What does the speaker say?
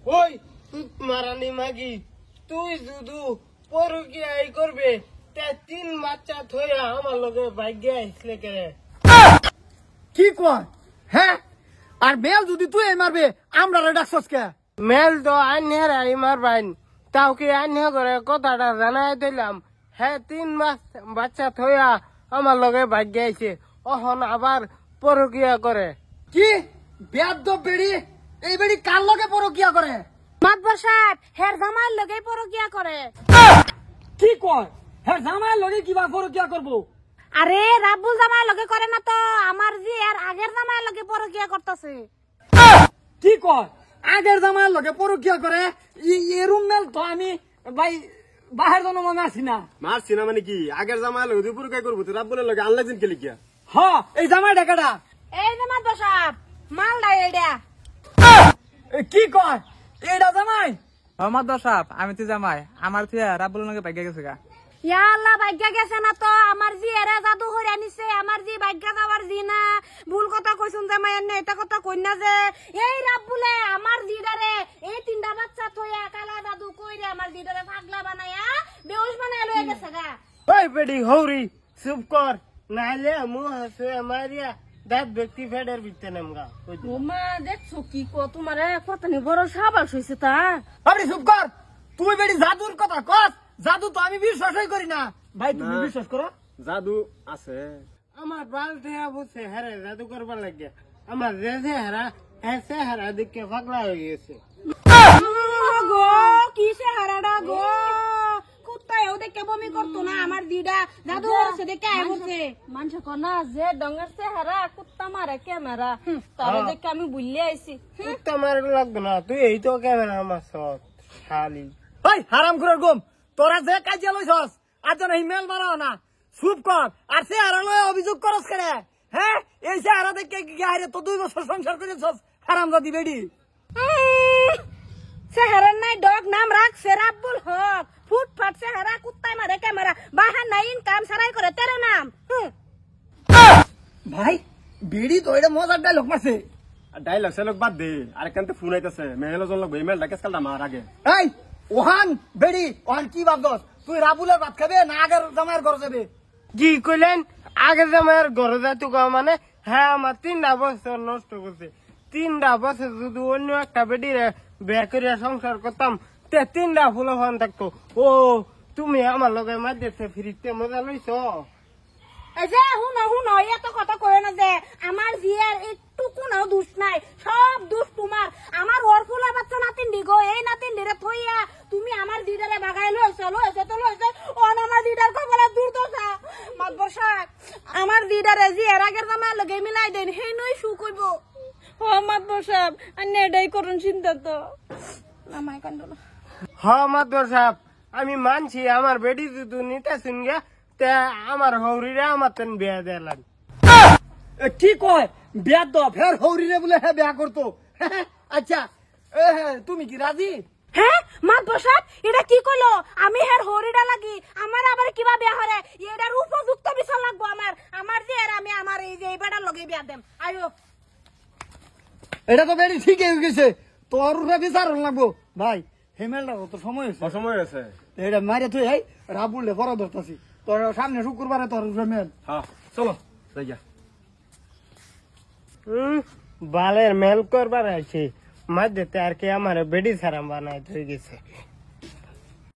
ওই মারানি মাগি তুই শুধু পরকিয়াই করবে তে 3 বাচ্চা থইয়া আমার লগে ভাগ্যে আইসলে করে। কি কয়? হ্যাঁ, আর মেল যদি তুই মারবে আমরা ডাকছস কে? মেল তো আইনের আইমার বাইন তাও কি আইনে করে কথাটা জানাই দিলাম। হ্যাঁ 3 বাচ্চা থইয়া আমার লগে ভাগ্যে আইছে, অহন আবার পরকিয়া করে। কি বেয়াদব বেড়ি, এই বেড়ি কার লগে পরকিয়া করে? মাতবর সাহেব হের জামাইয়ের লগে পরকিয়া করে। কি কয়? হ্যাঁ জামাইয়ের লগে কিবা পরকিয়া করবো? আরে রাব্বুল জামাইয়ের লগে করে না তো, আমার জি এর আগের জামাইয়ের লগে পরকিয়া করতেছে। কি কয়? আগের জামাইয়ের লগে পরকিয়া করে? এরুম মেল তো আমি ভাই বাহির জন্ম মারছি না। মারছি না মানে কি? আগের জামাই লগে দুপুর কাই করবো, তুই রাব্বুলের লগে আনলা দিন কেলি কিয়া? হ্যাঁ, এই জামাই ডাকাটা এই যে মাতবর সাহেব মাল নাই এটা। কি কয়? এইটা জামাই? মাতবর সাহেব আমি তো জামাই, আমার থিয়া রাব্বুলের লগে ভাগ্য গেছে গা। ইয়া আল্লাহ ভাগ্য গেছে না তো, আমার জি এরা জাদু করে আনিছে। আমার জি ভাগ্য যাওয়ার জি না, ভুল কথা কইছুন জামাই এনে এটা কথা কই না যে এই রাব্বুলে আমার জিডারে এই 3টা বাচ্চা থইয়া কালা জাদু কইরে আমার জিডারে পাগলা বানায়া বেহুশ বানায়া লয়ে গেছে গা। ওই বেডি হৌরি চুপ কর, নাইলে মুখ হাসে মারিয়া দাঁত ব্যক্তি ফেডের ভিতরে নামগা। ওমা দেখছো কি কো, তোমার কথা নি বড় সাবাস হইছে তা। আপনি চুপ কর। তুই বেড়ি জাদুর কথা কস? জাদু তো আমি বিশ্বাসই করি না। ভাই তুমি বিশ্বাস করো? জাদু আছে। আমার বাল দেয়া বসে হারে জাদু করবার লাগে। আমার যে চেহারা হ্যাঁ চেহারা দেখে পাগলা হয়ে গেছে। গো কি চেহারাটা গো, কুত্তায়ও দেখে বমি করতো না, আমার দিদা জাদু করছে দেখে আয় বলছে। মানুষ কনা যে ডঙ্গার চেহারা কুত্তা মারে ক্যামেরা, তারে দেখে আমি বুঝলে আইছি। তোমার লাগবে না, তুই এই তো ক্যামেরা আমার সব খালি। ভাই হারাম করে গম, তোরা যে কাজিয়া লইছস আর জন ইমেল মারাও না। চুপ কর। আর সে হারা লয় অভিযোগ করস কেন? হ্যাঁ, এই সে হারা দেখে গায়ে তো 2 বছর সংসার করেছস হারামজাদি বেডি। চেহারার নাই ডগ নাম রাখছে রাব্বুল হক, ফুটফাট চেহারা কুত্তায় মারে ক্যামেরা, বাহার নাই ইনকাম সারাই করে তেরে নাম। ভাই বেডি তো এটা মজার ডায়লগ মারছে। ডাইলগ সেলক বাদ দে, আরেকখানতে ফোন আইতাছে, মেহেলো জন লাগবে, ইমেল ডাকেস কালটা মার আগে। এই ওহান বেডি, ওহান কি ভাবছস? তুই রাবুলের ভাত খাবে না আগের জামাইয়ের ঘর যাবে? কি কইলেন? আগে জামাইয়ের ঘরে যাইতো গা মানে? হ্যাঁ আমার 3টা বছর নষ্ট করছে। 3টা বছর যদি অন্য একটা বেডির বিয়ে করিয়া সংসার করতাম তে 3টা ফুলফান থাকতো। ও তুমি আমার লগে মাঝে ফিরিতে মজা লইছ? এই যে হুনো হুনো এত কথা কয় না যে আমার জিয়ার একটু কোনো দোষ নাই, সব দোষ তোমার। আমার ওর ফুলা বাচ্চা নাতিন দিগো, এই নাতিন দিরে থইয়া তুমি আমার দিদারে বাগাই লইছো তো লইছো। অন আমার দিদার কপালে দুর্দশা। মাতবর সাহেব আমার দিদারে জিয়ার আগের জামার লগে মিলাই দেন, হেই নই সুখ হইব। ও মাতবর সাহেব আন্নে এটাই করুন চিন্তা তো আমায় কান্দ না। হ্যাঁ মাতবর সাহেব আমি মানছি আমার বেডি যদি নিতে শুন গা তে আমার হৌরিরা আমার তেন বিয়ে দিলাম। কি কয়? বিয়া তো ফের হৌরিরে বলে হ্যাঁ বিয়া করতো। আচ্ছা তুমি কি রাজি? হ্যাঁ মাতবর সাহেব এটা কি কইলো? আমি হের হরিডা লাগি আমার আবার কিবা বিয়া হরে এটার উপযুক্ত বিচার লাগবো আমার। আমার যে এর আমি আমার এই যে এই বেটার লগে বিয়া দেম। আয়ো এটা তো বেডি ঠিক হয়ে গেছে, তোর বিচার লাগবো। ভাই হেমেলটা তো সময় হয়েছে। অসময় হয়েছে। এটা মারে তুই এই রাবুলে পড়া ধরতাছি, তোর সামনে শুক্রবারে তোর মেল। হ্যাঁ চলো যাই গা। বালের মেল করবার আছে মাঝে আর কি আমার বেডি সারাম বানাই হয়ে গেছে।